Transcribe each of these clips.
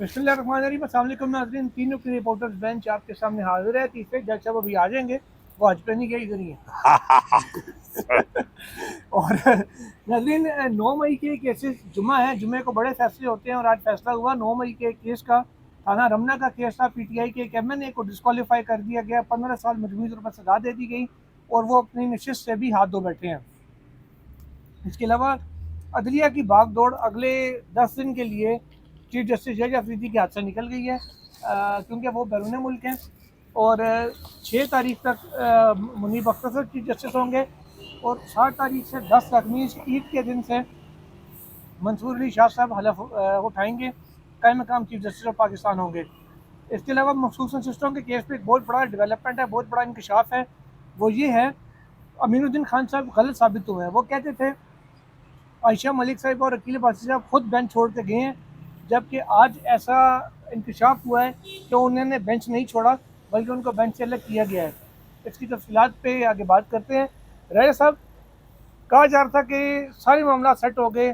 बिस्मिल्लाहिर्रहमानिर्रहीम। अस्सलाम वालेकुम नाज़रीन, तीनों की रिपोर्टर्स बेंच आपके सामने हाजिर है। तीसरे जज साहब अभी आ जाएंगे, वो हज पे नहीं गए, इधर ही है। और नाज़रीन, 9 मई के केसेस जुमा है, जुमे को बड़े फैसले होते हैं और आज फैसला हुआ 9 मई के केस का। थाना रमना का केस था। पीटीआई के एक एमएनए को डिस्क्वालीफाई कर दिया गया, 15 साल मजबूरी तौर पर सजा दे दी गई और वो अपनी नशिस्त से भी हाथ धो बैठे हैं। इसके अलावा अदलिया की भागदौड़ अगले 10 दिन के लिए चीफ जस्टिस जज अफरीदी के हाथ से निकल गई है, क्योंकि वो बैरून मुल्क हैं। और 6 तारीख तक मुनीब अख्तर साहब चीफ जस्टिस होंगे और 7 तारीख से 10 तक मीन्स ईद के दिन से मंसूर अली शाह साहब हलफ उठाएंगे, कायम मकाम चीफ जस्टिस ऑफ पाकिस्तान होंगे। इसके अलावा मखसूस सिस्टम के केस पे एक बहुत बड़ा डेवलपमेंट है, बहुत बड़ा इंकशाफ है। वो ये है, अमीनुद्दीन खान साहब गलत साबित हुए हैं। वो कहते थे आयशा मलिक साहब और अकील बासी साहब खुद बेंच छोड़ के गए हैं, जबकि आज ऐसा इंकशाफ हुआ है कि उन्होंने बेंच नहीं छोड़ा बल्कि उनको बेंच से अलग किया गया है। इसकी तफसीलात पे आगे बात करते हैं। राजा साहब, कहा जा रहा था कि सारे मामला सेट हो गए,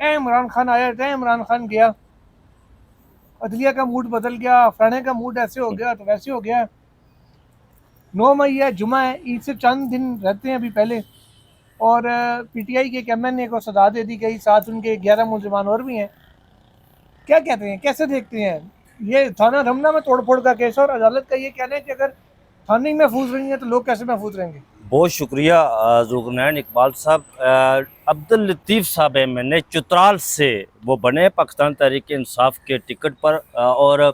इमरान खान आया था, इमरान खान गया, अदलिया का मूड बदल गया, फलाने का मूड ऐसे हो गया तो वैसे हो गया। 9 मई है, जुमा है, ईद से चंद दिन रहते हैं अभी पहले, और पीटीआई के एक एमएनए को सजा दे दी गई, साथ उनके 11 मुलजमान और भी हैं। क्या कहते हैं, कैसे देखते हैं ये थाना रमना में तोड़फोड़ का केस और अदालत का ये कहना है कि अगर थाने में महफूज नहीं है तो लोग कैसे महफूज रहेंगे? बहुत शुक्रिया ज़ुल्करनैन इकबाल साहब। अब्दुल लतीफ़ साहब है, मैंने चित्राल से वो बने पाकिस्तान तहरीक इंसाफ के टिकट पर। और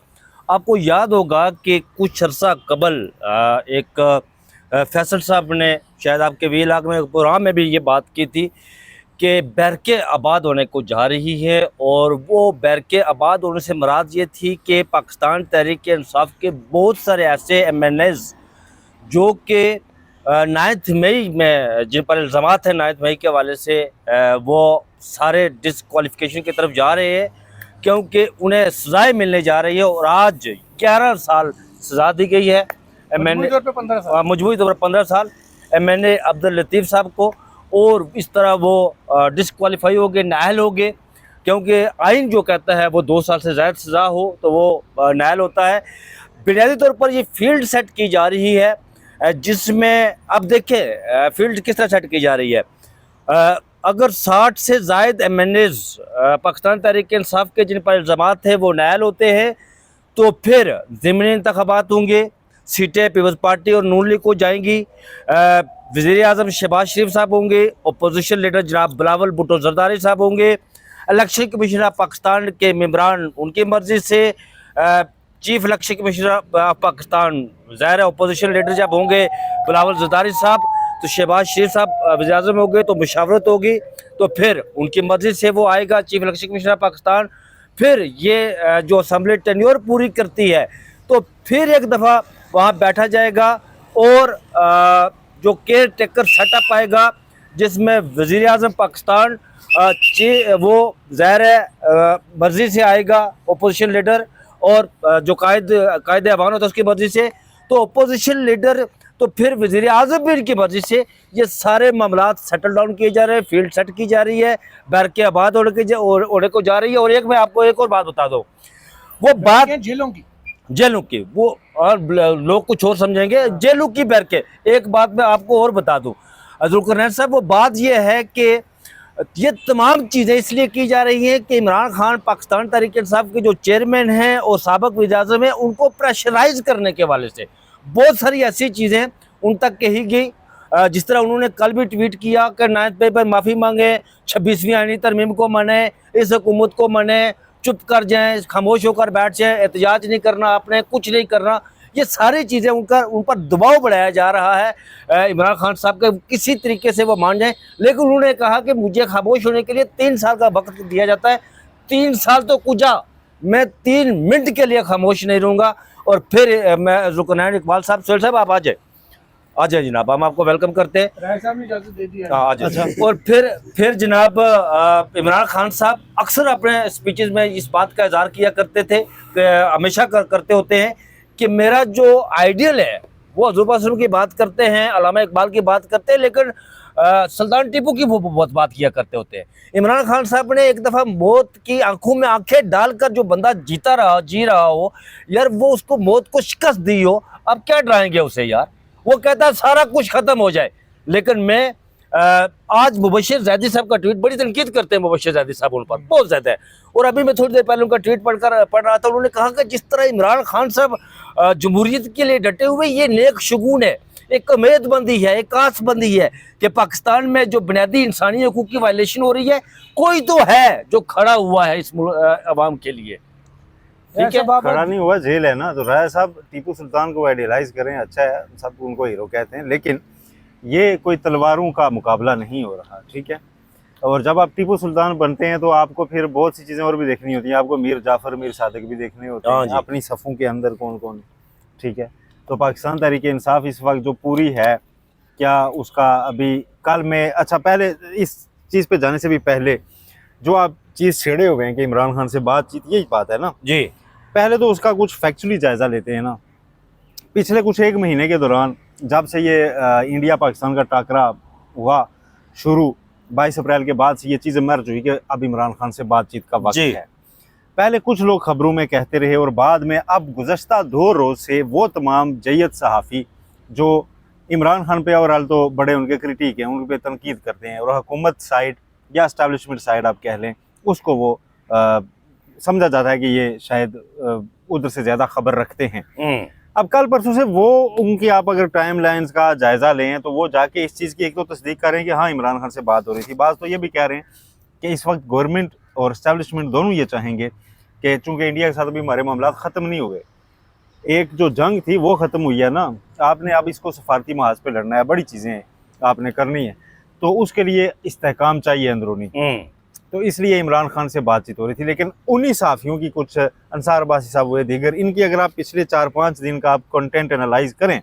आपको याद होगा कि कुछ अर्सा कबल एक फैसल साहब ने शायद आपके वी इलाके में प्रोग्राम में भी ये बात की थी कि बैरके आबाद होने को जा रही है। और वो बैरके आबाद होने से मुराद ये थी कि पाकिस्तान तहरीक इंसाफ के बहुत सारे ऐसे एमएनएज़ जो कि 9 मई में जिन पर इल्ज़ाम हैं 9 मई के हवाले से, वो सारे डिसक्वालिफिकेशन की तरफ जा रहे हैं, क्योंकि उन्हें सज़ाएँ मिलने जा रही है। और आज 11 साल सज़ा दी गई है मजबूरी तौर पे 15 साल, मजबूरी तौर पर 15 साल मैंने अब्दुल लतीफ़ साहब को। और इस तरह वो डिसक्वालीफाई हो गए, नाअहल हो गए, क्योंकि आइन जो कहता है वो 2 साल से ज़्यादा सज़ा हो तो वो नाअहल होता है। बुनियादी तौर पर ये फील्ड सेट की जा रही है, जिसमें अब देखें फील्ड किस तरह सेट की जा रही है। अगर 60 से ज़ायद एमएनएज़ पाकिस्तान तहरीक इंसाफ के जिन पर इल्ज़ाम थे वो नाअहल होते हैं, तो फिर ज़िमनी इंतखाबात होंगे, सीटें पीपल्स पार्टी और नून लीग को जाएंगी। वज़ीर आज़म शहबाज शरीफ साहब होंगे, अपोजिशन लीडर जनाब बिलावल भुट्टो जरदारी साहब होंगे, इलेक्शन कमीशनर पाकिस्तान के मेम्बरान उनकी मर्ज़ी से, चीफ इलेक्शन कमीशनर पाकिस्तान ज़ाहिर है अपोजिशन लीडर जब होंगे बिलावल जरदारी साहब, तो शहबाज शरीफ साहब वज़ीर आज़म होंगे तो मुशावरत होगी, तो फिर उनकी मर्ज़ी से वो आएगा चीफ इलेक्शन कमीशनर पाकिस्तान। फिर ये जो असम्बली टेन्योर पूरी करती है तो फिर एक दफ़ा वहाँ बैठा जाएगा और जो केयर टेकर सेटअप आएगा जिसमें वज़ीर आज़म पाकिस्तान वो ज़ाहिर है मर्ज़ी से आएगा अपोजिशन लीडर, और जो कायदे अवान होता है उसकी मर्ज़ी से, तो अपोजिशन लीडर, तो फिर वज़ीर आज़म भी इनकी मर्ज़ी से। ये सारे मामलात सेटल डाउन किए जा रहे हैं, फील्ड सेट की जा रही है, बैरके आबाद होने को जा रही है। और एक मैं आपको एक और बात बता दूँ, वो बात जेलों की वो, और लोग कुछ और समझेंगे, जेलों की बैरके। एक बात मैं आपको और बता दूँ ज़ुल्करनैन साहब, वो बात ये है कि ये तमाम चीज़ें इसलिए की जा रही हैं कि इमरान खान पाकिस्तान तहरीक इंसाफ के जो चेयरमैन हैं और साबिक़ वज़ीर आज़म हैं उनको प्रेशराइज करने के हवाले से बहुत सारी ऐसी चीज़ें उन तक कही गई। जिस तरह उन्होंने कल भी ट्वीट किया कि 9 मई पर माफ़ी मांगे, 26वीं आईनी तरमीम को मने, इस हुकूमत को मने, चुप कर जाएँ, खामोश होकर बैठ जाएँ, एहतजाज नहीं करना, आपने कुछ नहीं करना। ये सारी चीज़ें उन पर दबाव बढ़ाया जा रहा है इमरान खान साहब के, किसी तरीके से वो मान जाएं। लेकिन उन्होंने कहा कि मुझे खामोश होने के लिए 3 साल का वक्त दिया जाता है। 3 साल तो कुजा, मैं 3 मिनट के लिए खामोश नहीं रहूँगा। और फिर मैं ज़ुल्करनैन इकबाल साहब, सोहेल साहब आप आ जाए जनाब, हम आपको वेलकम करते हैं। राय साहब ने इजाज़त दे दी है। आ जाए। अच्छा। और फिर जनाब इमरान खान साहब अक्सर अपने स्पीचेस में इस बात का इज़हार किया करते थे, हमेशा करते होते हैं कि मेरा जो आइडियल है वो हज़ूर पाक की बात करते हैं, अल्लामा इकबाल की बात करते हैं, लेकिन सुल्तान टीपू की वो बहुत बात किया करते होते हैं। इमरान खान साहब ने एक दफा मौत की आंखों में आंखें डालकर जो बंदा जी रहा हो यार, वो उसको मौत को शिकस्त दी हो, अब क्या डराएंगे उसे यार। वो कहता है सारा कुछ खत्म हो जाए। लेकिन मैं आज मुबश्शिर ज़ैदी साहब का ट्वीट, बड़ी तनकीद करते हैं मुबश्शिर ज़ैदी साहब उन पर बहुत ज्यादा है, और अभी मैं थोड़ी देर पहले उनका ट्वीट पढ़ रहा था। उन्होंने कहा कि जिस तरह इमरान खान साहब जमहूरियत के लिए डटे हुए, ये नेक शगुन है, एक उम्मीदबंदी है, एक आसबंदी है कि पाकिस्तान में जो बुनियादी इंसानी हकूक की वायलेशन हो रही है, कोई तो है जो खड़ा हुआ है इस अवाम के लिए। ठीक है, खड़ा नहीं हुआ, जेल है ना। तो राय साहब टीपू सुल्तान को आइडियलाइज करें, अच्छा है, सब उनको हीरो कहते हैं, लेकिन ये कोई तलवारों का मुकाबला नहीं हो रहा। ठीक है, और जब आप टीपू सुल्तान बनते हैं तो आपको फिर बहुत सी चीज़ें और भी देखनी होती हैं। आपको मीर जाफ़र, मीर सादिक भी देखने होते हैं, अपनी सफ़ों के अंदर कौन कौन। ठीक है, तो पाकिस्तान तहरीक इंसाफ इस वक्त जो पूरी है, क्या उसका अभी कल में, अच्छा पहले इस चीज़ पे जाने से भी पहले जो आप चीज़ छेड़े हुए हैं कि इमरान खान से बातचीत, यही बात है ना जी। पहले तो उसका कुछ फैक्चुअली जायज़ा लेते हैं ना। पिछले कुछ एक महीने के दौरान जब से ये इंडिया पाकिस्तान का टाकरा हुआ शुरू, 22 अप्रैल के बाद से ये चीज़ मर्ज हुई कि अब इमरान खान से बातचीत का वक्त है। पहले कुछ लोग खबरों में कहते रहे, और बाद में अब गुज़श्ता 2 रोज़ से वो तमाम जय्यद सहाफ़ी जो इमरान खान पे और तो बड़े उनके क्रिटिक हैं, उन पर तनकीद करते हैं, और हुकूमत साइड या इस्टेब्लिशमेंट साइड आप कह लें, उसको वो समझा जाता है कि ये शायद उधर से ज़्यादा खबर रखते हैं। अब कल परसों से वो उनकी आप अगर टाइम लाइन्स का जायज़ा लें तो वो जाके इस चीज़ की एक तो तस्दीक कर रहे हैं कि हाँ इमरान खान से बात हो रही थी। बात तो ये भी कह रहे हैं कि इस वक्त गवर्नमेंट और इस्टेब्लिशमेंट दोनों ये चाहेंगे कि चूँकि इंडिया के साथ अभी हमारे मामला ख़त्म नहीं हुए, एक जो जंग थी वो ख़त्म हुई है ना, आपने अब इसको सफारती महाज पे लड़ना है, बड़ी चीज़ें आपने करनी है, तो उसके लिए इस्तेहकाम चाहिए अंदरूनी। तो इसलिए इमरान खान से बातचीत हो रही थी। लेकिन उन्हीं साफ़ियों की, कुछ अंसार अब्बासी साहब हुए, दीगर, इनकी अगर आप पिछले 4-5 दिन का आप कंटेंट एनालाइज करें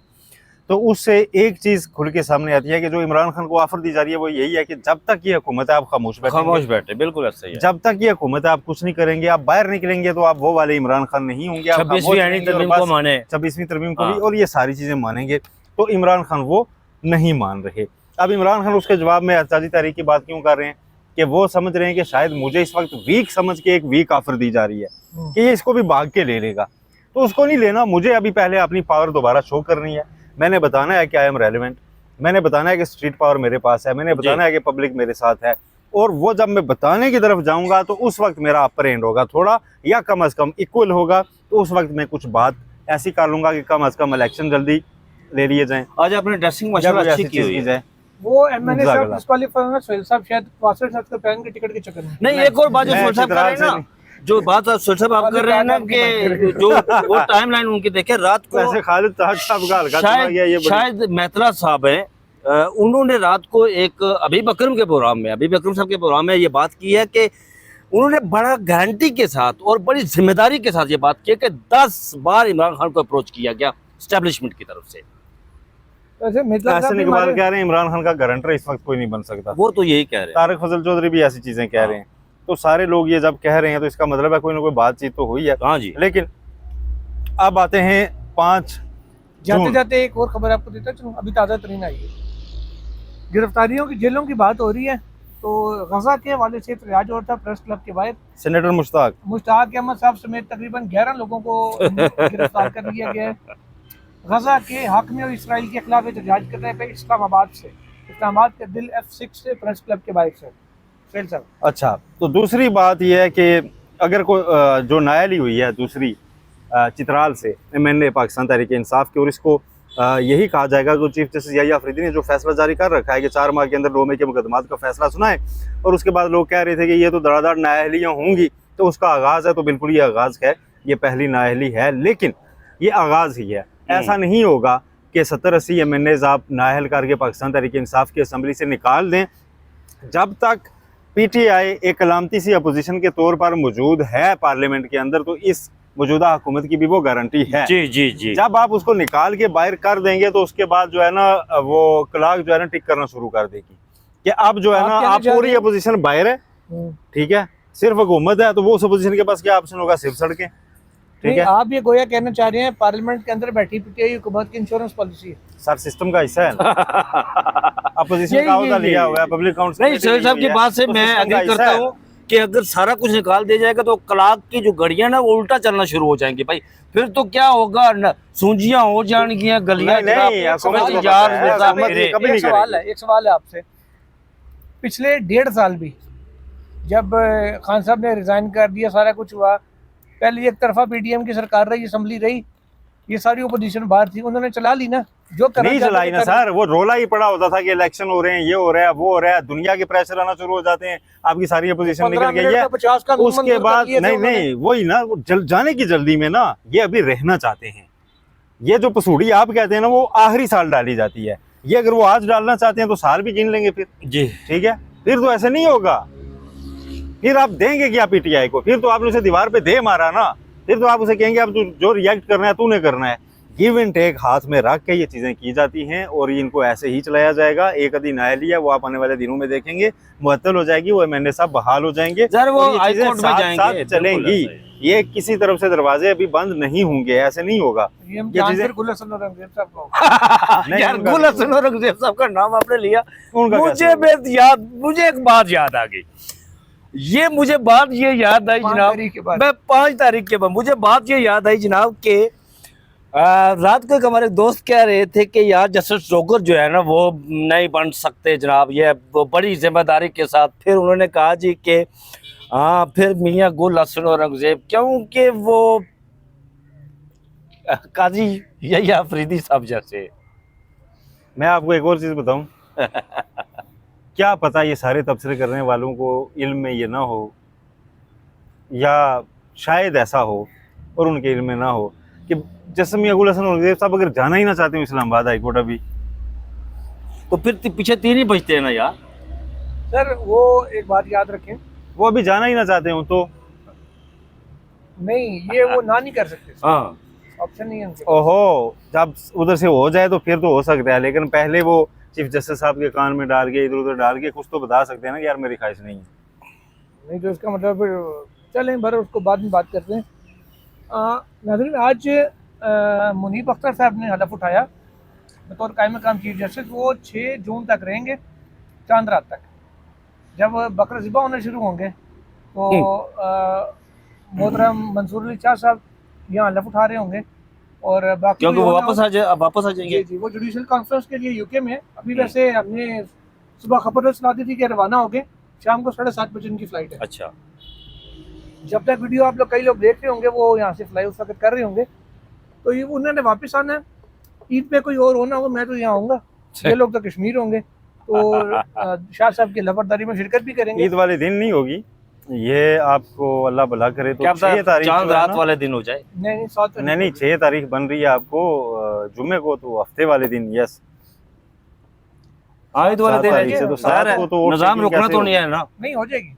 तो उससे एक चीज़ खुल के सामने आती है कि जो इमरान खान को ऑफर दी जा रही है वो यही है कि जब तक ये हुकूमत है आप खामोश बैठे। बिल्कुल ऐसा ही है। जब तक ये हुकूमत है आप कुछ नहीं करेंगे, आप बाहर निकलेंगे तो आप वो वाले इमरान खान नहीं होंगे, 26वीं तरमीम को भी और ये सारी चीज़ें मानेंगे। तो इमरान खान वो नहीं मान रहे। अब इमरान खान उसके जवाब में एहतजाजी तहरीक की बात क्यों कर रहे हैं कि वो समझ रहे हैं कि शायद मुझे इस वक्त वीक समझ के एक वीक ऑफर दी जा रही है कि ये इसको भी भाग के ले लेगा। तो उसको नहीं लेना, मुझे अभी पहले अपनी पावर दोबारा शो करनी है। मैंने बताना है कि आई एम रेलिवेंट, मैंने बताना है कि स्ट्रीट पावर मेरे पास है, मैंने बताना है कि पब्लिक मेरे साथ है। और वो जब मैं बताने की तरफ जाऊंगा तो उस वक्त मेरा अपर एंड होगा थोड़ा, या कम अज़ कम इक्वल होगा। तो उस वक्त मैं कुछ बात ऐसी कर लूँगा कि कम अज़ कम इलेक्शन जल्दी ले लिए जाएँ। आज आपने ड्रेसिंग माशाल्लाह अच्छी की हुई है। वो एमएनए साहब डिस्क्वालीफाई होना, सोहेल साहब शायद वासर साहब के प्लान के टिकट के चक्कर में। नहीं, एक और बात जो सोहेल साहब कर रहे हैं ना, जो बात सोहेल साहब आप कर रहे हैं ना कि जो वो टाइमलाइन उनकी देखें, रात को वैसे खालिद तहत साहब का हल्का चला गया, ये शायद मैतला साहब हैं, उन्होंने रात को एक अबीब अकरम के प्रोग्राम में, अबीब अकरम साहब के प्रोग्राम में ये बात की है कि उन्होंने बड़ा गारंटी के साथ और बड़ी जिम्मेदारी के साथ ये बात की कि 10 बार इमरान खान को अप्रोच किया गया एस्टेब्लिशमेंट की तरफ से। ऐसे इकबाल कह रहे हैं इमरान खान का गारंटर इस वक्त कोई नहीं बन सकता, वो तो यही कह रहे हैं। तारिक फजल चौधरी भी ऐसी चीजें कह रहे हैं। तो सारे लोग ये जब कह रहे हैं तो इसका मतलब है कोई ना कोई बातचीत तो हुई है। हाँ जी। लेकिन अब आते हैं 5 जाते जाते एक और खबर आपको देता चलूं, अभी ताज़ा तरीन आई है, गिरफ्तारियों की, जेलों की बात हो रही है। तो गजा के हवाले से रियाज और था प्रेस क्लब के बाहर सेनेटर मुश्ताक अहमद साहब समेत तकरीबन 11 लोगों को गिरफ्तार कर लिया गया है। गजा के हक में और इसराइल के खिलाफ एहतजाज कर रहे हैं इस्लामाबाद से, इस्लामाबाद के दिल F6 से, प्रेस क्लब के बाहर से। अच्छा, तो दूसरी बात यह है कि अगर कोई जो नायली हुई है दूसरी चित्राल से MNA पाकिस्तान तहरीक इंसाफ की, और इसको यही कहा जाएगा कि चीफ जस्टिस याहिया अफरीदी ने जो फैसला जारी कर रखा है कि 4 माह के अंदर 2 मई के मुकदमात का फैसला सुनाए, और उसके बाद लोग कह रहे थे कि ये तो धड़ाधड़ नाअहलियाँ होंगी, तो उसका आगाज़ है। तो बिल्कुल ये आगाज़ है, ये पहली नाअहली है, लेकिन ये आगाज़ ही है। ऐसा नहीं होगा कि 70-80 MNAs आप नाअहल करके पाकिस्तान तहरीक इंसाफ की असम्बली से निकाल दें। जब तक PTI एक अलामती सी अपोजिशन के तौर पर मौजूद है पार्लियामेंट के अंदर, तो इस मौजूदा हुकूमत की भी वो गारंटी है। जी जी जी। जब आप उसको निकाल के बाहर कर देंगे तो उसके बाद जो है ना वो क्लॉक जो है ना टिक करना शुरू कर देगी कि अब जो है ना आप पूरी अपोजिशन बाहर है, ठीक है, सिर्फ हुकूमत है, तो वो उस अपोजिशन के पास क्या ऑप्शन होगा? सिर्फ सड़कें। ठीक है आप ये गोया कहना चाह रहे हैं पार्लियामेंट के अंदर बैठी पीटीआई हुकूमत की इंश्योरेंस पॉलिसी है। सर सिस्टम का हिस्सा है ना। अपोजिशन का अहदा लिया हुआ है, पब्लिक अकाउंट्स नहीं सोहेल साहब की बात से तो मैं सिस्टम का एग्री हिस्सा करता है। हूँ कि अगर सारा कुछ निकाल दिया जाएगा तो क्लाक की जो घड़ियां ना वो उल्टा चलना शुरू हो जाएंगी भाई। फिर तो क्या होगा न, सूंजियां हो जाएंगी गलियां नहीं, जनाब, नहीं, समझ हुकूमत को यार पता है, जैसा हुकूमत मेरे- कभी नहीं एक सवाल है आपसे। पिछले 1.5 साल भी जब खान साहब ने रिजाइन कर दिया, सारा कुछ हुआ, पहले एक तरफा पीडीएम की सरकार रही, असम्बली रही, ये सारी ओपोजिशन बाहर थी, उन्होंने चला ली ना जो करना नहीं चाहते चलाई थे ना कर सर, वो रोला ही पड़ा होता था कि इलेक्शन हो रहे हैं, ये हो रहा है, वो हो रहा है, दुनिया के प्रेशर आना शुरू हो जाते हैं, आपकी सारी अपोजिशन 15 निकल गई मिनट है। में 50 का उसके बाद नहीं वही ना, वो जाने की जल्दी में ना ये अभी रहना चाहते हैं। ये जो पसूड़ी आप कहते हैं ना वो आखिरी साल डाली जाती है, ये अगर वो आज डालना चाहते हैं तो साल भी गिन लेंगे फिर। जी ठीक है, फिर तो ऐसे नहीं होगा, फिर आप देंगे क्या पीटीआई को? फिर तो आपने उसे दीवार पे दे मारा ना, फिर तो आप उसे कहेंगे अब जो रिएक्ट करना है तूने करना है। गिव एंड टेक हाथ में रख के ये चीजें की जाती हैं और इनको ऐसे ही चलाया जाएगा। एक आधी नायली है वो आप आने वाले दिनों में देखेंगे मुअत्तल हो जाएगी, वो एमएनए साहब बहाल हो जाएंगे सर वो और ये हाई चीजें कोर्ट में साथ जाएंगे, साथ बिल्कुल चलेंगी। ऐसा ही। ये किसी तरफ से दरवाजे अभी बंद नहीं होंगे, ऐसे नहीं होगा। ये हम ये चीजें- फिर गुल हसन और रंगजेब साहब को नहीं, यार उनका गुल नहीं हसन और रंगजेब साहब का नाम आपने लिया, उनका कैसे मुझे एक बात याद आ गई। मुझे बात ये याद आई 5 जनाब, तारीख के बाद। मैं 5 तारीख के बाद मुझे बात ये याद आई जनाब के रात को एक हमारे दोस्त कह रहे थे कि यार जस्टिस जोगर जो है ना वो नहीं बन सकते जनाब, ये वो बड़ी जिम्मेदारी के साथ। फिर उन्होंने कहा जी कि हाँ फिर मियाँ गुल हसन और रंगजेब, क्योंकि वो काजी यही अफरीदी साहब जैसे। मैं आपको एक और चीज बताऊं क्या पता ये सारे तबसरे करने वालों को इल्म में ये ना हो, या शायद ऐसा हो और उनके इल्म में ना हो कि जैसे मियां गुल हसन औरंगजेब साहब अगर जाना ही ना चाहते हो इस्लामाबाद हाई कोर्ट अभी, तो फिर पीछे 3 ही बचते हैं ना यार। सर वो एक बात याद रखें, वो अभी जाना ही ना चाहते हो तो नहीं ये वो ना नहीं कर सकते, हाँ ऑप्शन नहीं है उनके पास। ओहो जब उधर से हो जाए तो फिर तो हो सकता है, लेकिन पहले वो चीफ जस्टिस साहब के कान में डाल के इधर उधर डाल के कुछ तो बता सकते हैं ना कि यार मेरी ख्वाहिश नहीं है। नहीं तो इसका मतलब फिर चलें भर उसको बाद में बात करते हैं। नाज़रीन आज मुनीब अख्तर साहब ने हलफ उठाया बतौर कायम मकाम चीफ जस्टिस, वो 6 जून तक रहेंगे, चांद रात तक। जब बकरा ज़िबा होने शुरू होंगे तो मोहतरम मंसूर अली शाह साहब यहाँ हलफ उठा रहे होंगे और बाकी क्योंकि वो वापस आ जी जाएंगे। जी वो जुडिशल कॉन्फ्रेंस के लिए यूके में अभी। वैसे हमने सुबह खबर सुना दी थी कि रवाना हो गए, शाम को 7:30 बजे उनकी फ्लाइट है। अच्छा जब तक वीडियो आप लोग कई लोग देख रहे होंगे वो यहाँ से फ्लाई उस वक्त कर रहे होंगे, तो ये उन्होंने वापस आना है। ईद पे कोई और होना होगा मैं तो यहाँ आऊँगा, ये लोग तो कश्मीर होंगे, तो शाह साहब की लबरदारी में शिरकत भी करेंगे। ईद वाले दिन नहीं होगी ये, आपको अल्लाह भला करे तो क्या 6 तारीख चांद जो है रात ना- वाले दिन हो जाए। नहीं 7 नहीं 6 तारीख बन रही है आपको जुम्मे को, तो हफ्ते वाले दिन। यस ईद वाले 7 दिन तारीख से तो 7 को तो निजाम रुकना तो नहीं है ना। नहीं हो जाएगी,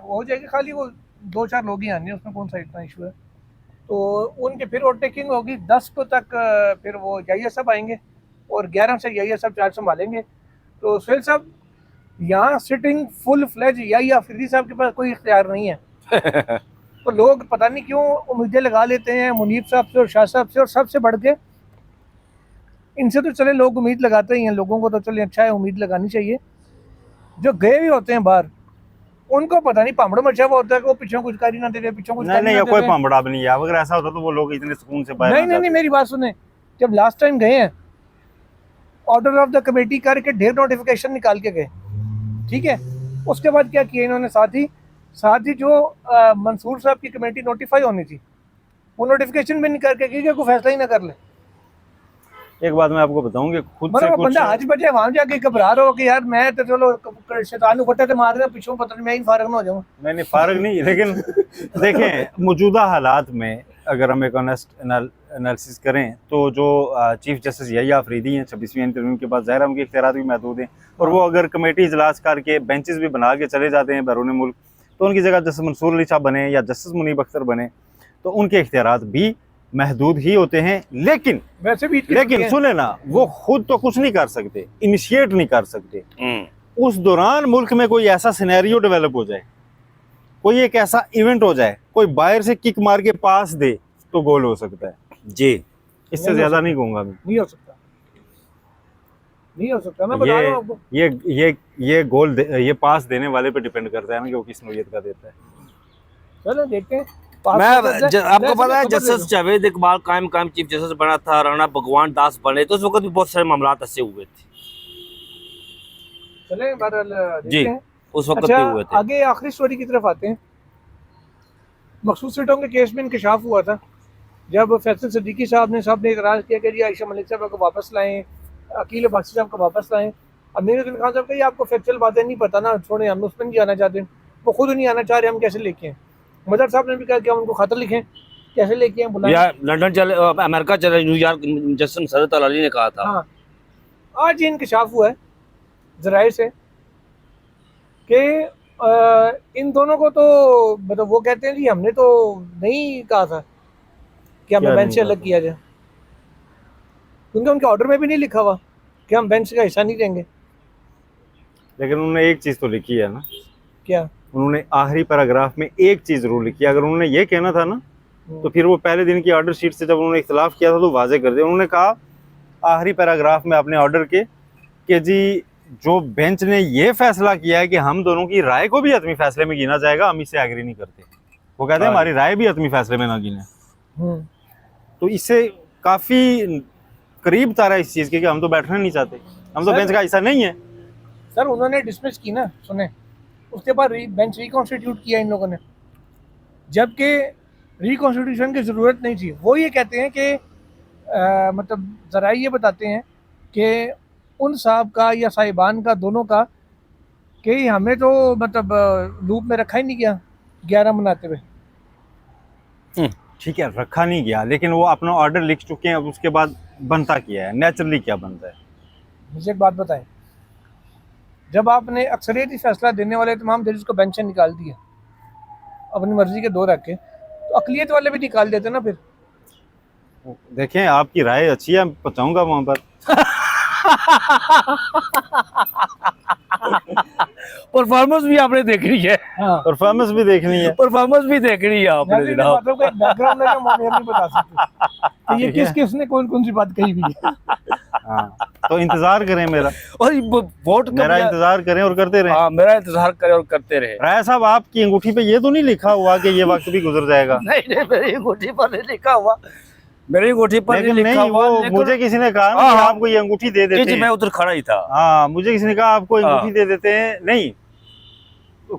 हो जाएगी, खाली वो 2-4 लोग ही आने, उसमें कौन सा इतना इशू है। तो उनके फिर ओवरटेकिंग होगी 10 को तक, फिर वो जाइया साहब आएंगे और 11 से जाइया साहब चार्ज संभालेंगे। तो सुहेल साहब यहाँ सिटिंग फुल फ्लेज या अफरीदी साहब के पास कोई इख्तियार नहीं है। तो लोग पता नहीं क्यों उम्मीदें लगा लेते हैं मुनीब साहब से और शाह साहब से, और सबसे बढ़ के इनसे तो चले लोग उम्मीद लगाते ही हैं, लोगों को तो चले अच्छा है उम्मीद लगानी चाहिए। जो गए भी होते हैं बाहर उनको पता नहीं पामड़ मचा हुआ होता है कि वो पीछे कुछ कारी ना दे रहे, पीछे कुछ नहीं कारी नहीं ना ये दे कोई रहे। पामड़ा भी नहीं है, अगर ऐसा होता तो वो लोग इतने सुकून से बाहर नहीं ना नहीं नहीं जाते। मेरी बात सुने, जब लास्ट टाइम गए हैं ऑर्डर ऑफ द कमेटी करके ढेर नोटिफिकेशन निकाल के गए, ठीक है। उसके बाद क्या किया इन्होंने, साथ ही जो मंसूर साहब की कमेटी नोटिफाई होनी थी वो नोटिफिकेशन भी नहीं करके की, कोई फैसला ही ना कर ले। एक बात मैं आपको बताऊं कि खुद से मतलब वो कुछ बंदा आज बजे वहां जाके घबरा रहा हो कि यार मैं तो चलो शैतान उठे तो मार रहे पीछे, पता नहीं मैं ही फारग ना हो जाऊँ। मैंने फारग नहीं, लेकिन देखें मौजूदा हालात में अगर हम एक ऑनेस्ट एनालिसिस करें तो जो चीफ जस्टिस यहिया अफरीदी हैं 26वीं इंटरव्यू के बाद ज़ाहिर है उनके इख्तियारात भी महदूद हैं, और वो अगर कमेटी इजलास करके बेंचेस भी बना के चले जाते हैं बैरून मुल्क, तो उनकी जगह जस्टिस मंसूर अली साहब बने या जस्टिस मुनीब अख्तर बने तो उनके इख्तियारात भी महदूद ही होते हैं। लेकिन वैसे भी सुने ना, वो खुद तो कुछ नहीं कर सकते, इनिशिएट नहीं कर सकते। उस दौरान मुल्क में कोई ऐसा सिनेरियो डेवलप हो जाए, कोई एक ऐसा इवेंट हो जाए, कोई बाहर से किक मार के पास दे तो गोल हो सकता है, जी। इससे नहीं हो ज्यादा सकता। नहीं कहूंगा मैं। नहीं हो सकता, नहीं हो सकता, मैं बता रहा हूँ आपको। ये ये पास देने वाले पे डिपेंड करता है ना कि वो किस नौयत का देता है। चलो देखते हैं। आपको पता है खबर ले जस्टिस लो। जावेद इकबाल कायम चीफ जस्टिस बना था, राणा भगवान दास बने, तो उस वक्त भी बहुत सारे मामला ऐसे हुए थे। चले बहरहाल जी, देखते हैं। उस वक्त अच्छा भी हुए थे। आगे आखिरी स्टोरी की तरफ आते हैं। मकसूद सीटों के केस में इंकशाफ हुआ था जब फैसल सिद्दीकी साहब ने इतराज़ किया कि जी आयशा मलिक साहब को वापस लाएं, अकील बासी साहब को वापस लाएं। अमीरुद्दीन खान साहब कही आपको फैक्चुअल बातें नहीं पता ना, छोड़े, हम उसमें नहीं आना चाहते, वो खुद नहीं आना चाह रहे, हम कैसे लेके आए। मदर साहब ने भी कहा कि हम उनको खतर लिखें, कैसे लेके आए, बुलाएं। या लंदन चले, अमेरिका चले, न्यूयॉर्क, जस्टिस मसरत अली ने कहा था। हाँ, आज ये इंकशाफ हुआ है जराए से कि इन दोनों को तो मतलब वो कहते हैं जी हमने तो नहीं कहा था कि हमें क्या बेंच नहीं से कहा अलग था? किया जाए, क्योंकि उनके ऑर्डर में भी नहीं लिखा हुआ कि हम बेंच का हिस्सा नहीं देंगे। लेकिन उन्होंने एक चीज तो लिखी है ना, क्या? उन्होंने आखिरी पैराग्राफ में एक चीज जरूर लिखी है। अगर उन्होंने ये कहना था ना, तो फिर वो पहले दिन की ऑर्डर शीट से जब उन्होंने इख्तलाफ किया था तो वाजे कर दिया। उन्होंने कहा आखिरी पैराग्राफ में अपने ऑर्डर के कि जी जो बेंच ने ये फैसला किया है कि हम दोनों की राय को भी हतमी फैसले में गिना जाएगा, हम इससे एग्री नहीं करते। वो कहते हैं हमारी राय भी हतमी फैसले में ना गिने। हम्म। तो इससे काफी करीब था रहा इस चीज के कि हम तो बैठना नहीं चाहते, हम तो सर- बेंच का हिस्सा नहीं है। सर उन्होंने डिसमिस की ना, सुने, उसके बाद बेंच रिकॉन्स्टिट्यूट किया इन लोगों ने, जबकि रिकॉन्स्टिट्यूशन की ज़रूरत नहीं थी। वो ये कहते हैं कि मतलब ज़रा ये बताते हैं कि उन साहब का या साहिबान का, दोनों का, कि हमें तो मतलब लूप में रखा ही नहीं गया 11 मनाते हुए। ठीक है, रखा नहीं गया, लेकिन वो अपना ऑर्डर लिख चुके हैं, अब उसके बाद बनता क्या है, नेचुरली क्या बनता है। मुझे एक बात बताएं, जब आपने अक्सरियती फैसला देने वाले तमाम जजेस को बेंच से निकाल दिया अपनी मर्जी के 2 रख के, तो अकलियत वाले भी निकाल देते ना फिर। देखें आपकी राय अच्छी है, मैं पहुंचाऊंगा वहां पर। परफॉर्मेंस भी आपने देखनी है, हाँ, परफॉर्मेंस भी देखनी है। परफॉर्मेंस भी देखनी है आपने नज़र इन जनाब। बातों का एक बैकग्राउंड है जो मौलिया नहीं बता सकते कि ये ठीक है। किस किसने कौन कौन सी बात कही हुई है। हाँ, तो इंतजार करें मेरा, और ये वोट मेरा इंतजार करें और करते रहें। हाँ, मेरा इंतजार करें और करते रहे। राय साहब आपकी अंगूठी पे ये तो नहीं लिखा हुआ कि ये वक्त भी गुजर जाएगा? नहीं, मेरी अंगूठी पर नहीं लिखा हुआ, मेरी अंगूठी पर नहीं लेकिन लिखा नहीं, हुआ, वो लेकिन मुझे किसी ने कहा ना हाँ, कि हाँ। आपको ये अंगूठी दे जी देते जी, मैं हैं। उधर खड़ा ही था। हाँ, मुझे किसी ने कहा आपको हाँ। अंगूठी दे देते हैं। नहीं,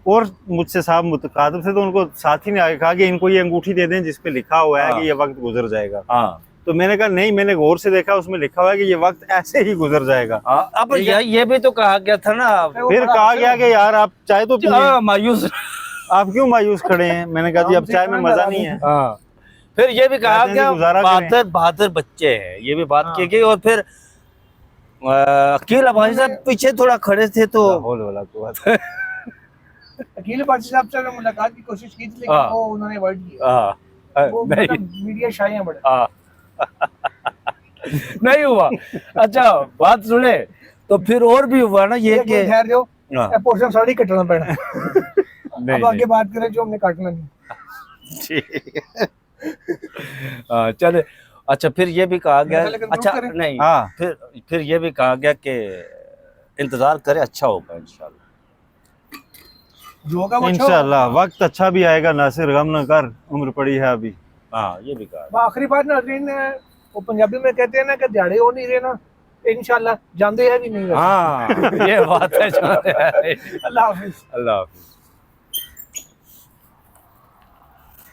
और मुझसे साहब मुतकादब से तो उनको साथी ने आगे कहा कि इनको ये अंगूठी दे दें जिसपे लिखा हुआ है हाँ। कि ये वक्त गुजर जाएगा। हाँ, तो मैंने कहा नहीं, मैंने गौर से देखा, उसमें लिखा हुआ है कि ये वक्त ऐसे ही गुजर जाएगा। हाँ, अब ठीक है। ये भी तो कहा गया था ना। वो फिर बड़ा कहा हंसे गया कि यार आप चाय तो पिए, मायूस। आप क्यों मायूस खड़े हैं? मैंने कहा जी अब चाय में मजा नहीं है। हाँ, फिर ये भी कहा कहते हैं गया जी गुजारा करें। बहादुर बच्चे हैं, ये भी बात हाँ। की गई। और फिर अकील अबासी साहब पीछे थोड़ा खड़े थे तो लाहौल वाला को बात। अकील बासी साहब से मुलाकात की कोशिश की थी, लेकिन हाँ। वो उन्होंने अवॉइड किया। हाँ, वो नहीं, मतलब मीडिया शाही हैं बड़े। हाँ। नहीं हुआ। अच्छा बात सुने, तो फिर और भी हुआ ना ये एक कि मिनट ठहर जाओ, हाँ, पोर्शन साड़ी कटना पड़ा। नहीं, अब आगे बात करें जो हमने काटना नहीं। ठीक है। हाँ, चले। अच्छा फिर ये भी कहा गया, लेकिन अच्छा करें। नहीं, हाँ। फिर ये भी कहा गया कि इंतजार करे, अच्छा होगा इंशाल्लाह। जो होगा वो अच्छा होगा। इंशाल्लाह वक्त अच्छा भी आएगा, नासिर गम न कर, उम्र पड़ी है अभी। हाँ, ये भी कहा। वो आखिरी बात नाज़रीन, वो पंजाबी में कहते हैं ना कि दिहाड़े हो नहीं रहे ना, इंशाल्लाह जानते हैं भी नहीं। हाँ, ये बात है। अल्लाह हाफिज़। अल्लाह हाफिज।